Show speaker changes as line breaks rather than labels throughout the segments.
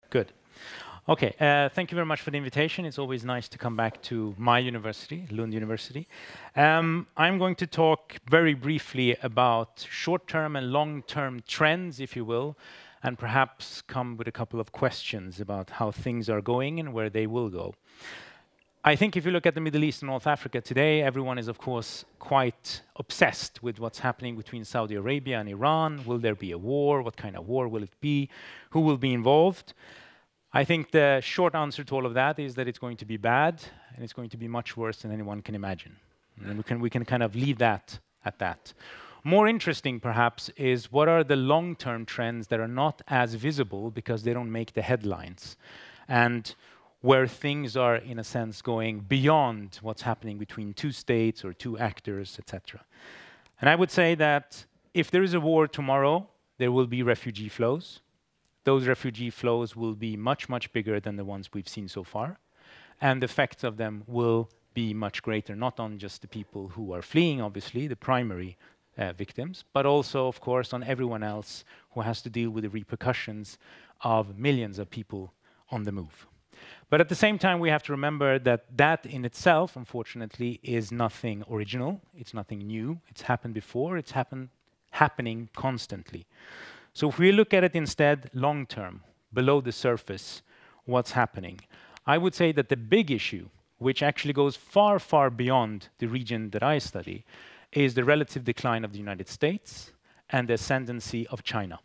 Good. Okay, thank you very much for the invitation. It's always nice to come back to my university, Lund University. I'm going to talk very briefly about short-term and long-term trends, if you will, and perhaps come with a couple of questions about how things are going and where they will go. I think if you look at the Middle East and North Africa today, everyone is, of course, quite obsessed with what's happening between Saudi Arabia and Iran. Will there be a war? What kind of war will it be? Who will be involved? I think the short answer to all of that is that it's going to be bad, and it's going to be much worse than anyone can imagine. And we can kind of leave that at that. More interesting, perhaps, is what are the long-term trends that are not as visible because they don't make the headlines, and where things are, in a sense, going beyond what's happening between two states or two actors, etc. And I would say that if there is a war tomorrow, there will be refugee flows. Those refugee flows will be much, much bigger than the ones we've seen so far. And the effects of them will be much greater, not on just the people who are fleeing, obviously, the primary victims, but also, of course, on everyone else who has to deal with the repercussions of millions of people on the move. But at the same time, we have to remember that that in itself, unfortunately, is nothing original. It's nothing new. It's happened before. It's happening constantly. So if we look at it instead long-term, below the surface, what's happening, I would say that the big issue, which actually goes far, far beyond the region that I study, is the relative decline of the United States and the ascendancy of China.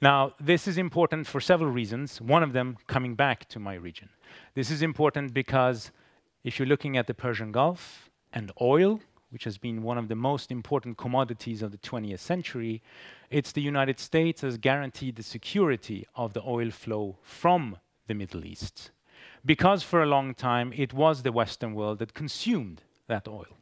Now, this is important for several reasons, one of them coming back to my region. This is important because if you're looking at the Persian Gulf and oil, which has been one of the most important commodities of the 20th century, it's the United States has guaranteed the security of the oil flow from the Middle East. Because for a long time, it was the Western world that consumed that oil.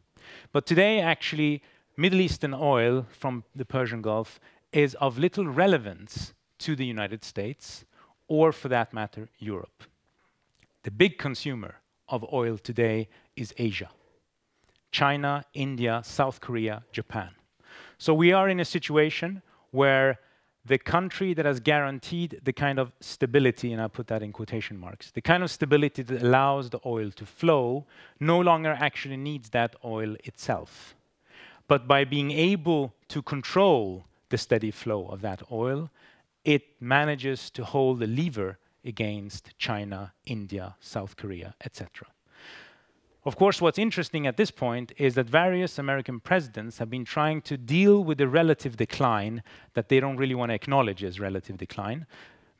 But today, actually, Middle Eastern oil from the Persian Gulf is of little relevance to the United States, or for that matter, Europe. The big consumer of oil today is Asia. China, India, South Korea, Japan. So we are in a situation where the country that has guaranteed the kind of stability, and I put that in quotation marks, the kind of stability that allows the oil to flow, no longer actually needs that oil itself. But by being able to control the steady flow of that oil, it manages to hold the lever against China, India, South Korea, etc. Of course, what's interesting at this point is that various American presidents have been trying to deal with the relative decline that they don't really want to acknowledge as relative decline.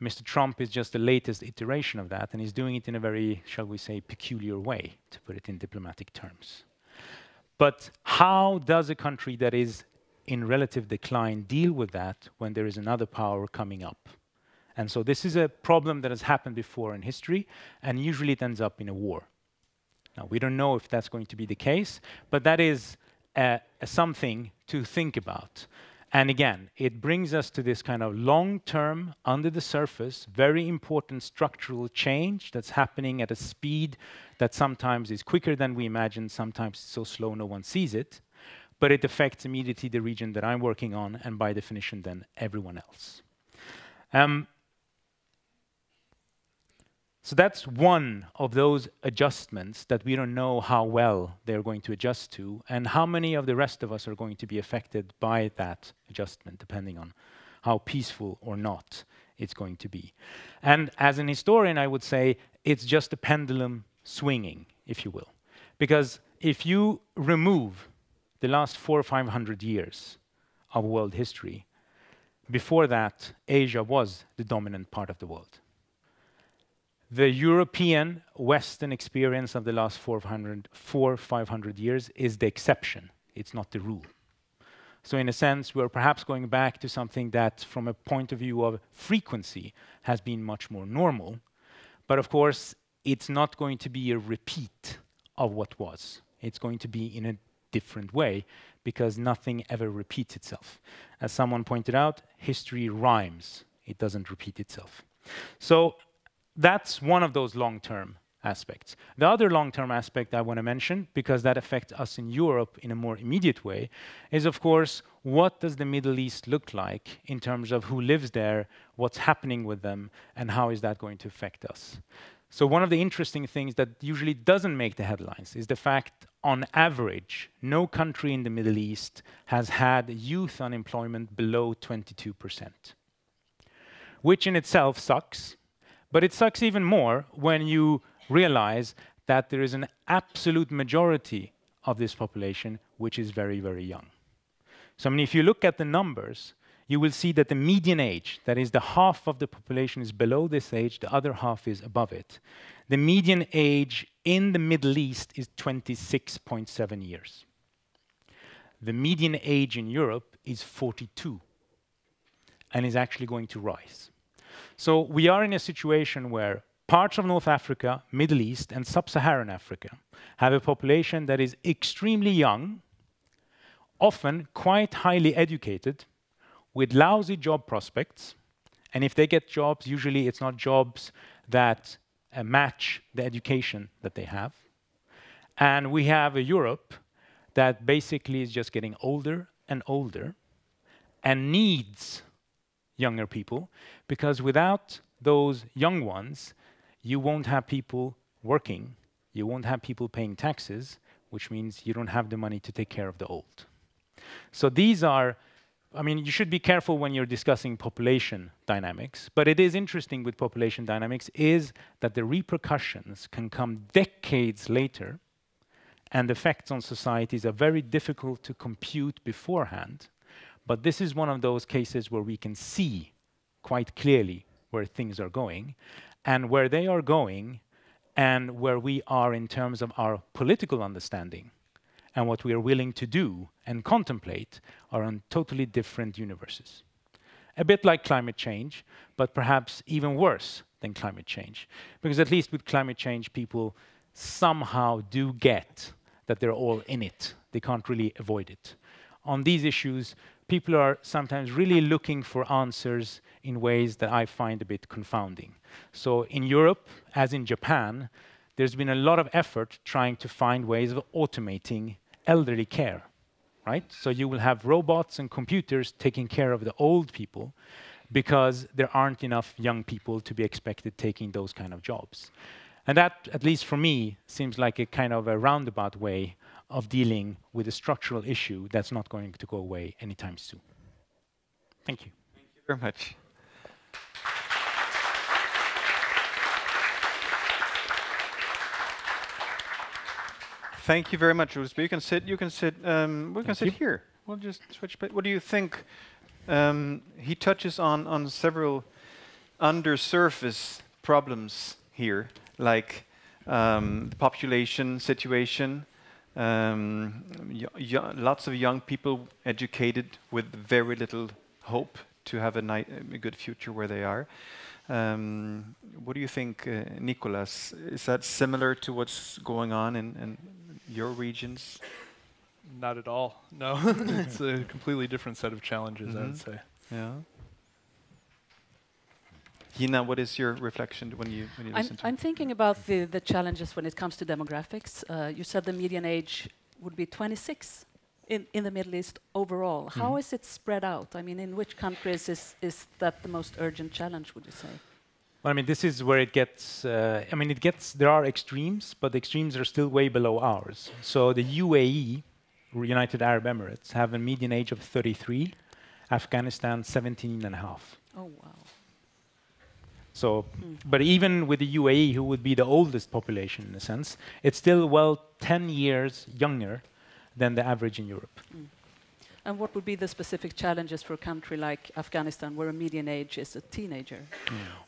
Mr. Trump is just the latest iteration of that, and he's doing it in a very, shall we say, peculiar way, to put it in diplomatic terms. But how does a country that is in relative decline deal with that when there is another power coming up? And so this is a problem that has happened before in history, and usually it ends up in a war. Now, we don't know if that's going to be the case, but that is something to think about. And again, it brings us to this kind of long-term, under the surface, very important structural change that's happening at a speed that sometimes is quicker than we imagine, sometimes it's so slow no one sees it, but it affects immediately the region that I'm working on, and by definition then everyone else. So that's one of those adjustments that we don't know how well they're going to adjust to, and how many of the rest of us are going to be affected by that adjustment, depending on how peaceful or not it's going to be. And as an historian, I would say it's just a pendulum swinging, if you will. Because if you remove the last 400 or 500 years of world history, before that, Asia was the dominant part of the world. The European Western experience of the last 400 or 500 years is the exception. It's not the rule. So in a sense, we're perhaps going back to something that, from a point of view of frequency, has been much more normal. But of course, it's not going to be a repeat of what was. It's going to be in a different way, because nothing ever repeats itself. As someone pointed out, history rhymes. It doesn't repeat itself. So that's one of those long-term aspects. The other long-term aspect I want to mention, because that affects us in Europe in a more immediate way, is of course, what does the Middle East look like in terms of who lives there, what's happening with them, and how is that going to affect us? So one of the interesting things that usually doesn't make the headlines is the fact, on average, no country in the Middle East has had youth unemployment below 22%, which in itself sucks, but it sucks even more when you realize that there is an absolute majority of this population which is very, very young. So I mean, if you look at the numbers, you will see that the median age, that is the half of the population is below this age, the other half is above it. The median age in the Middle East is 26.7 years. The median age in Europe is 42 and is actually going to rise. So we are in a situation where parts of North Africa, Middle East, and Sub-Saharan Africa have a population that is extremely young, often quite highly educated, with lousy job prospects. And if they get jobs, usually it's not jobs that match the education that they have. And we have a Europe that basically is just getting older and older and needs younger people, because without those young ones, you won't have people working, you won't have people paying taxes, which means you don't have the money to take care of the old. So these are, I mean, you should be careful when you're discussing population dynamics, but it is interesting with population dynamics is that the repercussions can come decades later, and effects on societies are very difficult to compute beforehand. But this is one of those cases where we can see quite clearly where things are going, and where they are going, and where we are in terms of our political understanding, and what we are willing to do and contemplate are on totally different universes. A bit like climate change, but perhaps even worse than climate change. Because at least with climate change, people somehow do get that they're all in it. They can't really avoid it. On these issues, people are sometimes really looking for answers in ways that I find a bit confounding. So in Europe, as in Japan, there's been a lot of effort trying to find ways of automating elderly care, right? So you will have robots and computers taking care of the old people because there aren't enough young people to be expected taking those kind of jobs. And that, at least for me, seems like a kind of a roundabout way of dealing with a structural issue that's not going to go away anytime soon. Thank you.
Thank you very much. Thank you very much, Ulsby. You can sit. You can sit. We can sit here. We'll just switch. What do you think? He touches on several undersurface problems here, like population situation. Lots of young people educated with very little hope to have a good future where they are. What do you think, Nicolas? Is that similar to what's going on in your regions?
Not at all. No, it's a completely different set of challenges, I would say.
Yeah. Hina, what is your reflection when you listen to?
I'm thinking about the challenges when it comes to demographics. You said the median age would be 26 in the Middle East overall. How is it spread out? I mean, in which countries is that the most urgent challenge, would you say?
Well, I mean, this is where it gets, I mean, there are extremes, but the extremes are still way below ours. So the UAE, United Arab Emirates, have a median age of 33, Afghanistan 17 and a half.
Oh, wow.
So, but even with the UAE, who would be the oldest population in a sense, it's still, well, 10 years younger than the average in Europe.
And what would be the specific challenges for a country like Afghanistan, where a median age is a teenager?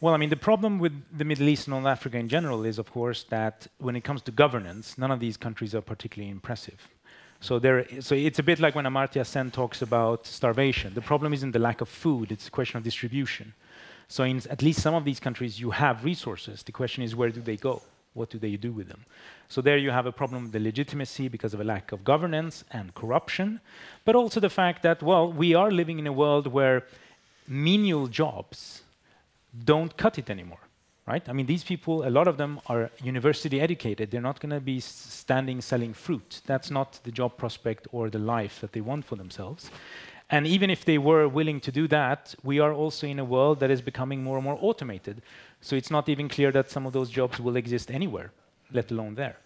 Well, I mean, the problem with the Middle East and North Africa in general is, of course, that when it comes to governance, none of these countries are particularly impressive. So it's a bit like when Amartya Sen talks about starvation. The problem isn't the lack of food, it's a question of distribution. So in at least some of these countries, you have resources. The question is, where do they go? What do they do with them? So there you have a problem with the legitimacy because of a lack of governance and corruption, but also the fact that, well, we are living in a world where menial jobs don't cut it anymore. right? I mean, these people, a lot of them are university educated. They're not going to be standing selling fruit. That's not the job prospect or the life that they want for themselves. And even if they were willing to do that, we are also in a world that is becoming more and more automated. So it's not even clear that some of those jobs will exist anywhere, let alone there.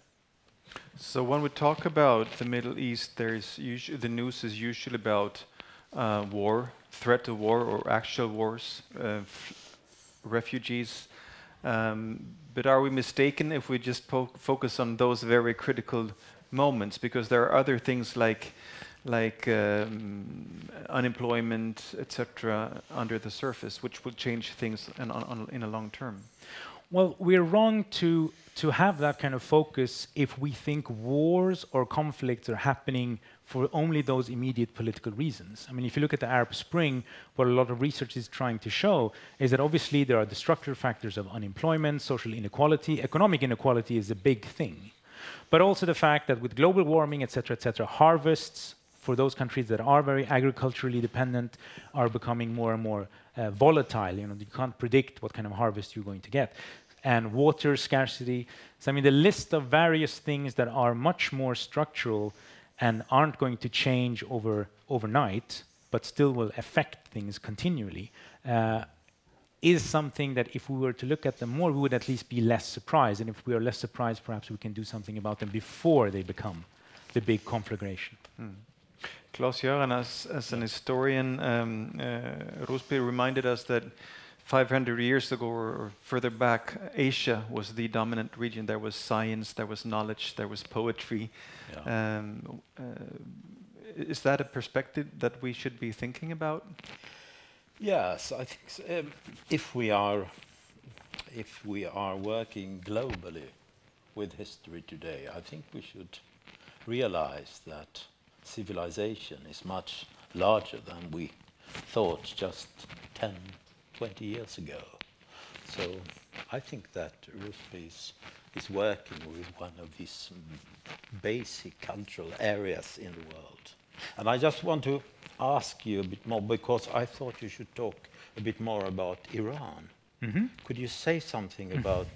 So when we talk about the Middle East, the news is usually about war, threat to war or actual wars, refugees. But are we mistaken if we just focus on those very critical moments? Because there are other things like unemployment, etc., under the surface, which will change things in a long term.
Well, we're wrong to have that kind of focus if we think wars or conflicts are happening for only those immediate political reasons. I mean, if you look at the Arab Spring, what a lot of research is trying to show is that obviously there are the structural factors of unemployment, social inequality. Economic inequality is a big thing. But also the fact that with global warming, et cetera, harvests for those countries that are very agriculturally dependent are becoming more and more volatile. You know, you can't predict what kind of harvest you're going to get. And water scarcity. So I mean, the list of various things that are much more structural and aren't going to change overnight, but still will affect things continually, is something that if we were to look at them more, we would at least be less surprised. And if we are less surprised, perhaps we can do something about them before they become the big conflagration.
Claes-Göran, as an historian, Rusby reminded us that 500 years ago or further back, Asia was the dominant region. There was science, there was knowledge, there was poetry. Yeah. Is that a perspective that we should be thinking about?
Yes, I think so. If we are working globally with history today, I think we should realize that civilization is much larger than we thought just 10, 20 years ago. So I think that Rusby is working with one of these basic cultural areas in the world. And I just want to ask you a bit more, because I thought you should talk a bit more about Iran. Mm-hmm. Could you say something about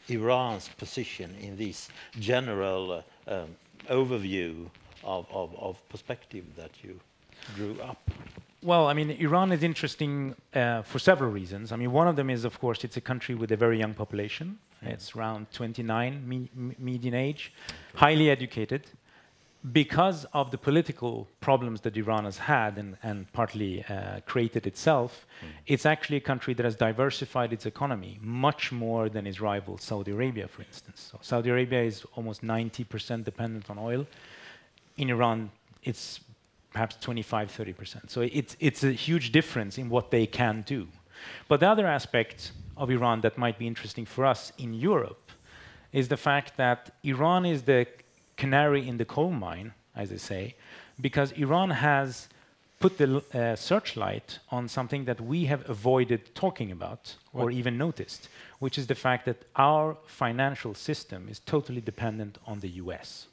Iran's position in this general overview of perspective that you drew up?
Well, I mean, Iran is interesting for several reasons. I mean, one of them is, of course, it's a country with a very young population. It's around 29 median age, highly educated. Because of the political problems that Iran has had and partly created itself, it's actually a country that has diversified its economy much more than its rival Saudi Arabia, for instance. So Saudi Arabia is almost 90% dependent on oil. In Iran, it's perhaps 25–30%. So it's a huge difference in what they can do. But the other aspect of Iran that might be interesting for us in Europe is the fact that Iran is the canary in the coal mine, as they say, because Iran has put the searchlight on something that we have avoided talking about or even noticed, which is the fact that our financial system is totally dependent on the US.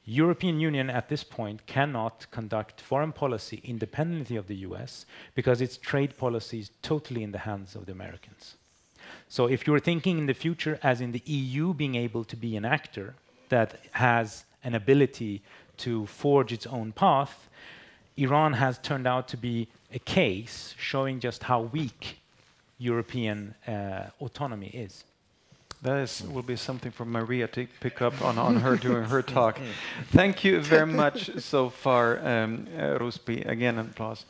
European Union at this point cannot conduct foreign policy independently of the US because its trade policy is totally in the hands of the Americans. So if you're thinking in the future as in the EU being able to be an actor that has an ability to forge its own path, Iran has turned out to be a case showing just how weak European autonomy is.
That will be something for Maria to pick up on her during her talk. Thank you very much so far, Rusby. Again, applause.